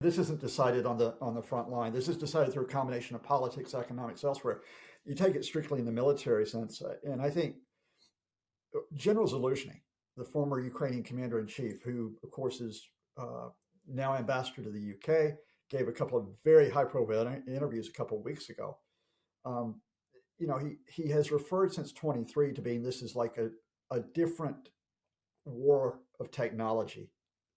This isn't decided on the front line. This is decided through a combination of politics, economics, elsewhere. You take it strictly in the military sense, and I think General Zaluzhny, the former Ukrainian commander in chief, who of course is now ambassador to the UK, gave a couple of very high profile interviews a couple of weeks ago. Um, he has referred since 23 to being this is like a different war of technology.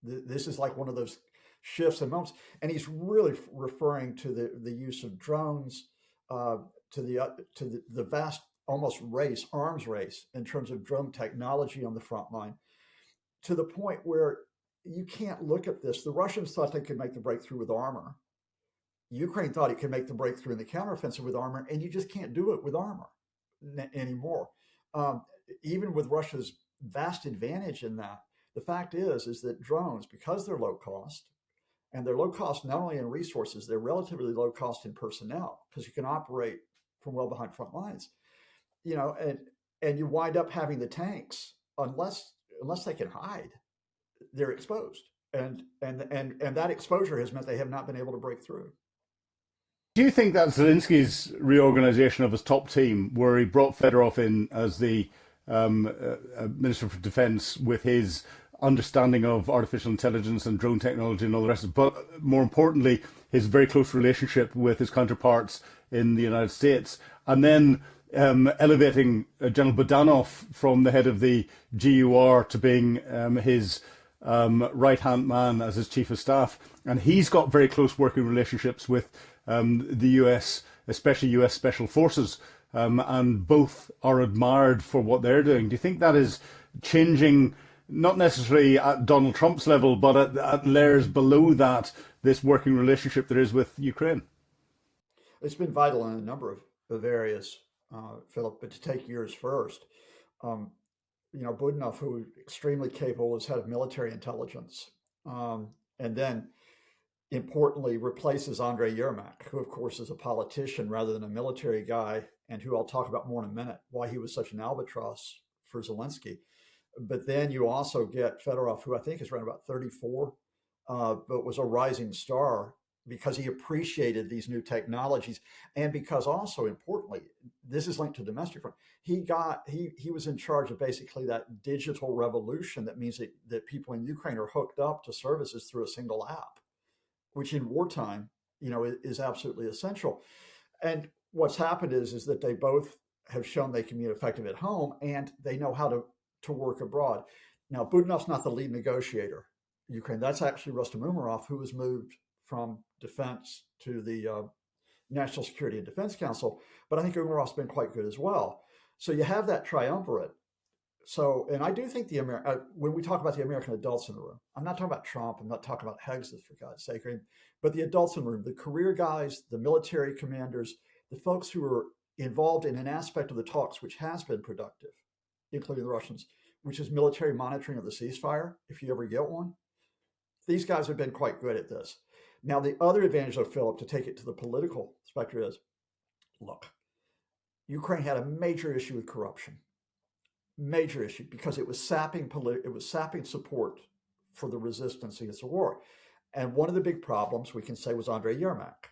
This is like one of those shifts and moments, and he's really referring to the use of drones, to the vast almost arms race in terms of drone technology on the front line, to the point where you can't look at this. The Russians thought they could make the breakthrough with armor. Ukraine thought it could make the breakthrough in the counteroffensive with armor, and you just can't do it with armor anymore. Even with Russia's vast advantage in that, the fact is that drones, because they're low cost, and they're low cost not only in resources, they're relatively low cost in personnel because you can operate from well behind front lines. And you wind up having the tanks unless they can hide, they're exposed, and that exposure has meant they have not been able to break through. Do you think that Zelensky's reorganization of his top team, where he brought Fedorov in as the Minister for Defense with his understanding of artificial intelligence and drone technology and all the rest of it, but more importantly, his very close relationship with his counterparts in the United States, and then elevating General Budanov from the head of the GUR to being his right-hand man as his chief of staff, and he's got very close working relationships with the US, especially US Special Forces, and both are admired for what they're doing. Do you think that is changing, not necessarily at Donald Trump's level, but at layers below that, this working relationship there is with Ukraine? It's been vital in a number of areas, Philip, but to take yours first, Budanov, who extremely capable as head of military intelligence, and then importantly replaces Andrei Yermak, who of course is a politician rather than a military guy, and who I'll talk about more in a minute, why he was such an albatross for Zelensky. But then you also get Fedorov, who I think is around about 34, but was a rising star because he appreciated these new technologies, and because also importantly, this is linked to domestic front. He was in charge of basically that digital revolution that means that people in Ukraine are hooked up to services through a single app, which in wartime, is absolutely essential. And what's happened is that they both have shown they can be effective at home, and they know how to work abroad. Now, Budanov's not the lead negotiator in Ukraine. That's actually Rustem Umerov, who was moved from defense to the National Security and Defense Council. But I think Umerov's been quite good as well. So you have that triumvirate. So, and I do think when we talk about the American adults in the room, I'm not talking about Trump, I'm not talking about Hegseth, for God's sake, but the adults in the room, the career guys, the military commanders, the folks who are involved in an aspect of the talks which has been productive, including the Russians, which is military monitoring of the ceasefire, if you ever get one. These guys have been quite good at this. Now, the other advantage of Philip, to take it to the political spectrum, is, look, Ukraine had a major issue with corruption. Major issue, because it was sapping support for the resistance against the war. And one of the big problems we can say was Andrei Yermak,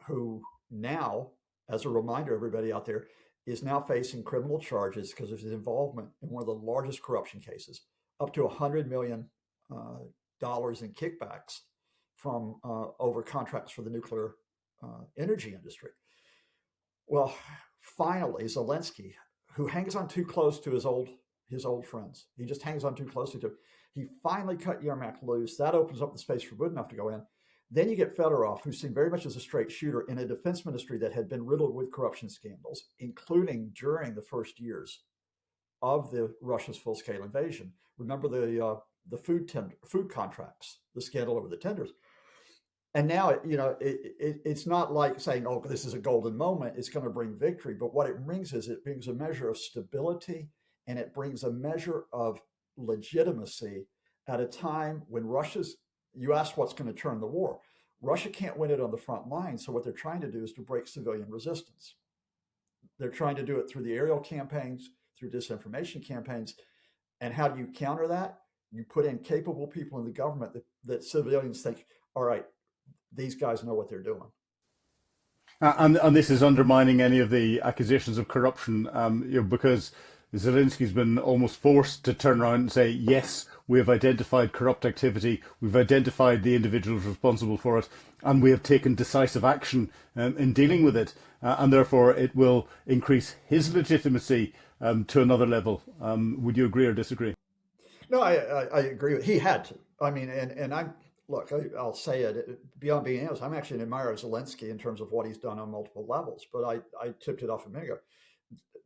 who now, as a reminder, everybody out there, is now facing criminal charges because of his involvement in one of the largest corruption cases, up to $100 million in kickbacks from over contracts for the nuclear energy industry. Well, finally, Zelensky, who hangs on too close to his old friends, he just hangs on too closely to him. He finally cut Yermak loose. That opens up the space for Budanov to go in. Then you get Fedorov, who's seen very much as a straight shooter in a defense ministry that had been riddled with corruption scandals, including during the first years of Russia's full-scale invasion. Remember the food contracts, the scandal over the tenders. And now, it's not like saying, oh, this is a golden moment, it's going to bring victory. But what it brings is it brings a measure of stability, and it brings a measure of legitimacy at a time when you asked what's going to turn the war. Russia can't win it on the front line. So what they're trying to do is to break civilian resistance. They're trying to do it through the aerial campaigns, through disinformation campaigns. And how do you counter that? You put in capable people in the government that civilians think, all right, these guys know what they're doing. And this is undermining any of the accusations of corruption, because Zelensky's been almost forced to turn around and say, yes, we have identified corrupt activity, we've identified the individuals responsible for it, and we have taken decisive action in dealing with it, and therefore it will increase his legitimacy to another level. Would you agree or disagree? No, I agree with. He had to. I mean, and I'm look. I'll say it beyond being honest. I'm actually an admirer of Zelensky in terms of what he's done on multiple levels. But I tipped it off a minute ago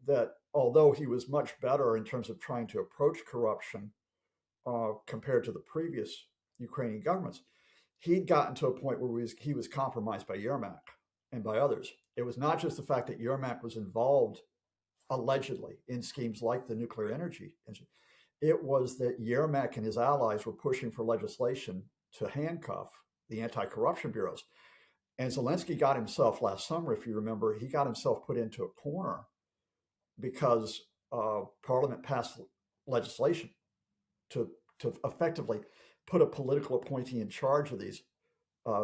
that although he was much better in terms of trying to approach corruption compared to the previous Ukrainian governments, he'd gotten to a point where he was compromised by Yermak and by others. It was not just the fact that Yermak was involved allegedly in schemes like the nuclear energy. It was that Yermak and his allies were pushing for legislation to handcuff the anti-corruption bureaus. And Zelensky got himself last summer, if you remember, he got himself put into a corner because Parliament passed legislation to effectively put a political appointee in charge of these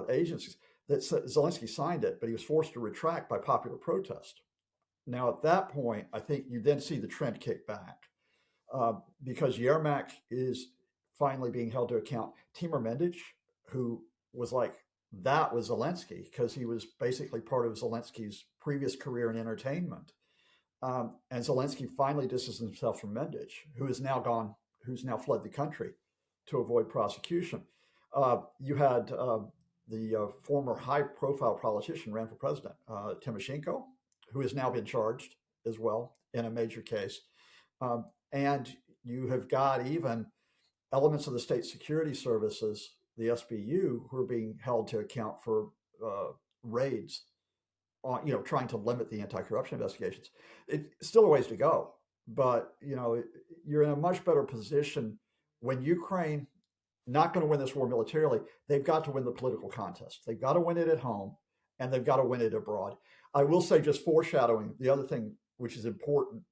agencies. That Zelensky signed it, but he was forced to retract by popular protest. Now, at that point, I think you then see the trend kick back because Yermak is finally being held to account. Timur Mendic, who was like, that was Zelensky, because he was basically part of Zelensky's previous career in entertainment. And Zelensky finally distances himself from Mendic, who's now fled the country to avoid prosecution. You had the former high-profile politician ran for president, Timoshenko, who has now been charged as well in a major case. And you have got even elements of the state security services, the SBU, who are being held to account for raids, trying to limit the anti-corruption investigations. It's still a ways to go, but you're in a much better position when Ukraine not going to win this war militarily. They've got to win the political contest. They've got to win it at home, and they've got to win it abroad. I will say, just foreshadowing, the other thing which is important,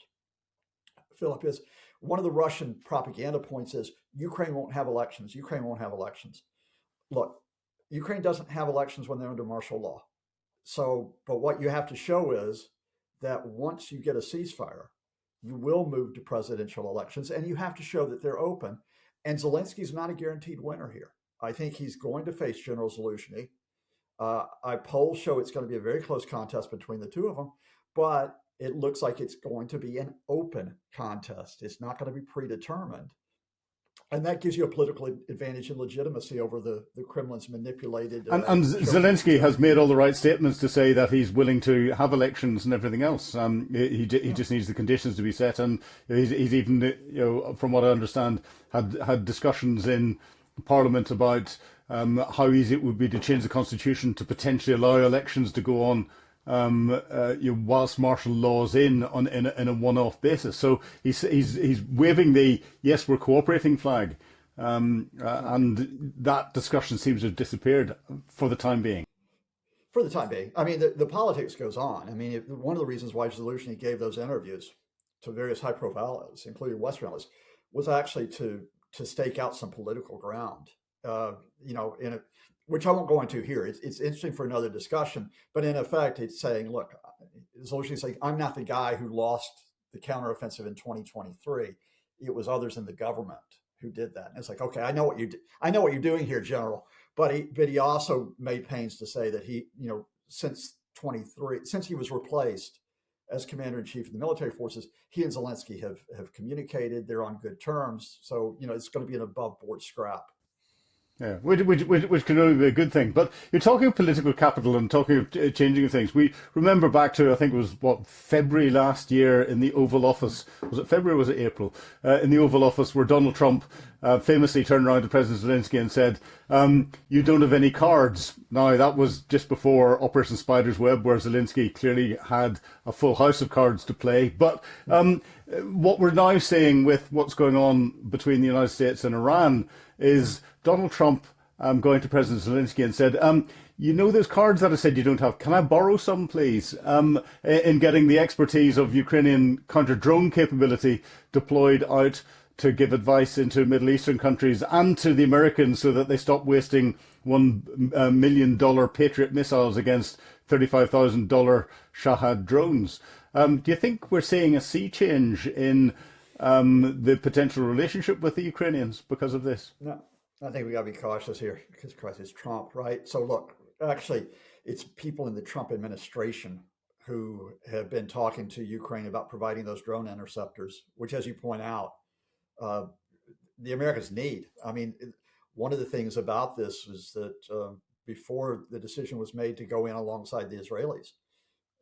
Philip, is one of the Russian propaganda points is Ukraine won't have elections. Ukraine won't have elections. Look, Ukraine doesn't have elections when they're under martial law. So, but what you have to show is that once you get a ceasefire, you will move to presidential elections, and you have to show that they're open. And Zelensky's not a guaranteed winner here. I think he's going to face General Zelensky. Polls show it's going to be a very close contest between the two of them, but it looks like it's going to be an open contest. It's not going to be predetermined. And that gives you a political advantage and legitimacy over the Kremlin's manipulated. And Zelensky has made all the right statements to say that he's willing to have elections and everything else. He just needs the conditions to be set. And he's even, from what I understand, had discussions in Parliament about how easy it would be to change the constitution to potentially allow elections to go on whilst martial law's in a one-off basis. So he's waving the yes, we're cooperating flag, and that discussion seems to have disappeared for the time being. For the time being, I mean, the politics goes on. I mean, one of the reasons why Zelensky gave those interviews to various high-profile outlets, including Western outlets, was actually to stake out some political ground. Which I won't go into here. It's interesting for another discussion, but in effect, it's saying, look, Zelensky's saying, I'm not the guy who lost the counteroffensive in 2023. It was others in the government who did that. And it's like, okay, I know what you're doing here, General. But he also made pains to say that he, since he was replaced as commander in chief of the military forces, he and Zelensky have communicated. They're on good terms. So, it's going to be an above board scrap. Yeah, which can only be a good thing. But you're talking of political capital and talking of changing of things. We remember back to, I think it was, February last year in the Oval Office. Was it February or was it April? In the Oval Office, where Donald Trump famously turned around to President Zelensky and said, you don't have any cards. Now, that was just before Operation Spider's Web, where Zelensky clearly had a full house of cards to play. But what we're now seeing with what's going on between the United States and Iran is Donald Trump going to President Zelensky and said, those cards that I said you don't have, can I borrow some, please? In getting the expertise of Ukrainian counter-drone capability deployed out to give advice into Middle Eastern countries and to the Americans so that they stop wasting $1 million Patriot missiles against $35,000 Shahad drones. Do you think we're seeing a sea change in the potential relationship with the Ukrainians because of this? No, I think we got to be cautious here because Christ is Trump, right? So look, actually, it's people in the Trump administration who have been talking to Ukraine about providing those drone interceptors, which, as you point out, uh, the Americans need. I mean, one of the things about this was that before the decision was made to go in alongside the Israelis,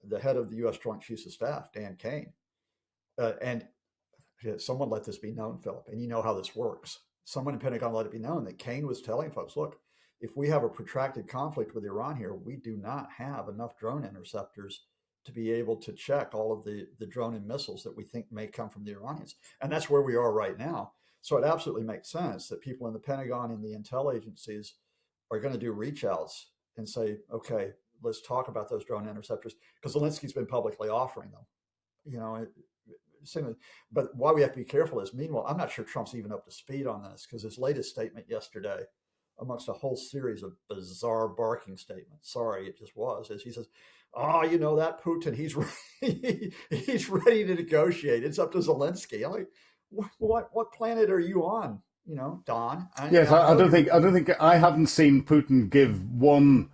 the head of the U.S. Joint Chiefs of Staff, Dan Kane, and someone let this be known, Philip, and you know how this works. Someone in Pentagon let it be known that Kane was telling folks, look, if we have a protracted conflict with Iran here, we do not have enough drone interceptors to be able to check all of the drone and missiles that we think may come from the Iranians. And that's where we are right now. So it absolutely makes sense that people in the Pentagon and the intel agencies are going to do reach outs and say, okay, let's talk about those drone interceptors, because Zelensky's been publicly offering them. You know, but why we have to be careful is, meanwhile, I'm not sure Trump's even up to speed on this, because his latest statement yesterday, amongst a whole series of bizarre barking statements, sorry, it just was, is he says, oh, you know, that Putin, he's ready, he's ready to negotiate. It's up to Zelensky. I'm like, what planet are you on? You know, Don. Yes, I don't think I haven't seen Putin give one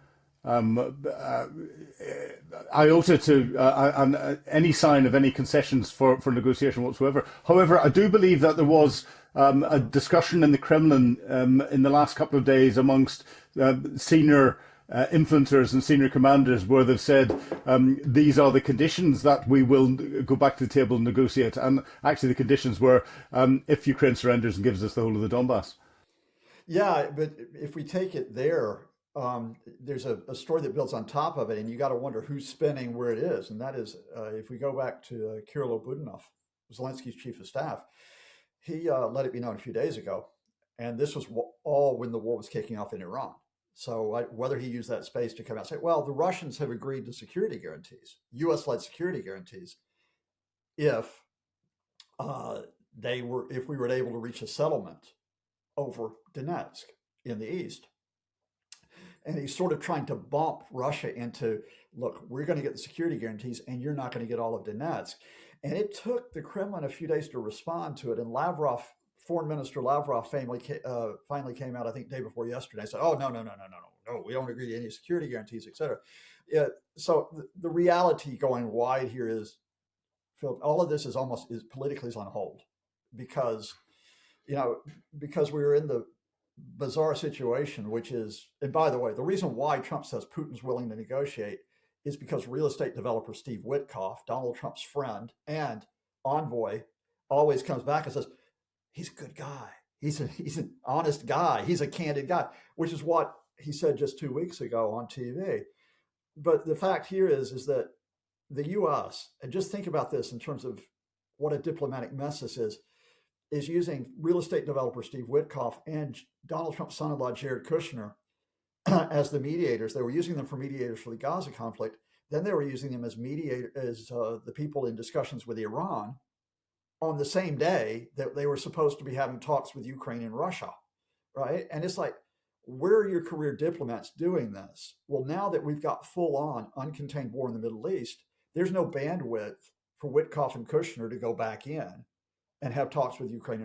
iota to any sign of any concessions for negotiation whatsoever. However, I do believe that there was a discussion in the Kremlin in the last couple of days amongst senior influencers and senior commanders, where they've said these are the conditions that we will go back to the table and negotiate. And actually, the conditions were if Ukraine surrenders and gives us the whole of the Donbas. Yeah, but if we take it there, there's a story that builds on top of it, and you got to wonder who's spinning where it is. And that is, if we go back to Kirill Budanov, Zelensky's chief of staff, he let it be known a few days ago, and this was all when the war was kicking off in Iran. So whether he used that space to come out and say, well, the Russians have agreed to security guarantees, U.S.-led security guarantees, if if we were able to reach a settlement over Donetsk in the east. And he's sort of trying to bump Russia into, look, we're going to get the security guarantees and you're not going to get all of Donetsk. And it took the Kremlin a few days to respond to it. And Lavrov, Foreign Minister Lavrov, finally came out, I think, day before yesterday, and said, oh, no, we don't agree to any security guarantees, et cetera. So the reality going wide here is, Phil, all of this is politically on hold because we were in the bizarre situation, which is, and by the way, the reason why Trump says Putin's willing to negotiate is because real estate developer Steve Witkoff, Donald Trump's friend and envoy, always comes back and says, he's a good guy. He's an honest guy. He's a candid guy, which is what he said just 2 weeks ago on TV. But the fact here is that the U.S., and just think about this in terms of what a diplomatic mess this is using real estate developer Steve Witkoff and Donald Trump's son-in-law Jared Kushner as the mediators. They were using them for mediators for the Gaza conflict. Then they were using them as the people in discussions with Iran on the same day that they were supposed to be having talks with Ukraine and Russia, right? And it's like, where are your career diplomats doing this? Well, now that we've got full-on uncontained war in the Middle East, there's no bandwidth for Witkoff and Kushner to go back in and have talks with Ukraine and